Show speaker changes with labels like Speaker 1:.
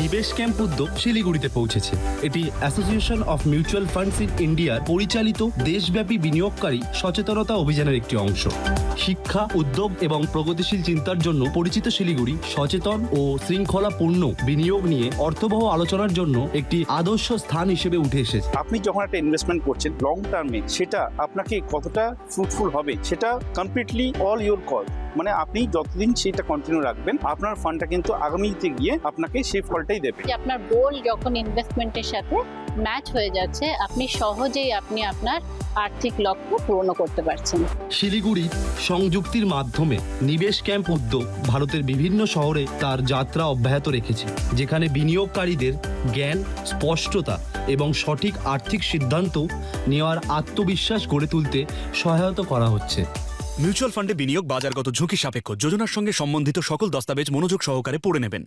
Speaker 1: নিবেশ camp উদ্যোগ শিলিগুড়িতে পৌঁছেছে। এটি association of mutual funds in ইন্ডিয়ার পরিচালিত দেশব্যাপী বিনিয়োগকারী সচেতনতা অভিযানের একটি অংশ। শিক্ষা, উদ্যোগ এবং প্রগতিশীল চিন্তার জন্য পরিচিত শিলিগুড়ি সচেতন ও শৃঙ্খলাপূর্ণ বিনিয়োগ নিয়ে অর্থবহ আলোচনার জন্য একটি আদর্শ স্থান হিসেবে উঠে এসেছে।
Speaker 2: আপনি যখন একটা ইনভেস্টমেন্ট করছেন লং টার্মে, সেটা আপনাকে কতটা ফ্রুটফুল হবে সেটা কমপ্লিটলি অল ইওর কল। মানে আপনি যতদিন সেটা কন্টিনিউ রাখবেন, আপনার ফান্ডটা কিন্তু আগামীতে গিয়ে আপনাকে সেই ফলটাই দেবে।
Speaker 3: যে আপনার গোল যখন ইনভেস্টমেন্টের সাথে ম্যাচ হয়ে যাচ্ছে, আপনি সহজেই আপনার আর্থিক লক্ষ্য পূরণ করতে পারছেন।
Speaker 1: শিলিগুড়ির সংযুক্তির মাধ্যমে নিবেশ ক্যাম্প উদ্যোগ ভারতের বিভিন্ন শহরে তার যাত্রা অব্যাহত রেখেছে, যেখানে বিনিয়োগকারীদের জ্ঞান, স্পষ্টতা এবং সঠিক আর্থিক সিদ্ধান্ত নেওয়ার আত্মবিশ্বাস গড়ে তুলতে সহায়তা করা হচ্ছে।
Speaker 4: মিউচুয়াল ফান্ডে বিনিয়োগ বাজারগত ঝুঁকি সাপেক্ষ। যোজনার সঙ্গে সম্বন্ধিত সকল দস্তাবেজ মনোযোগ সহকারে পড়ে নেবেন।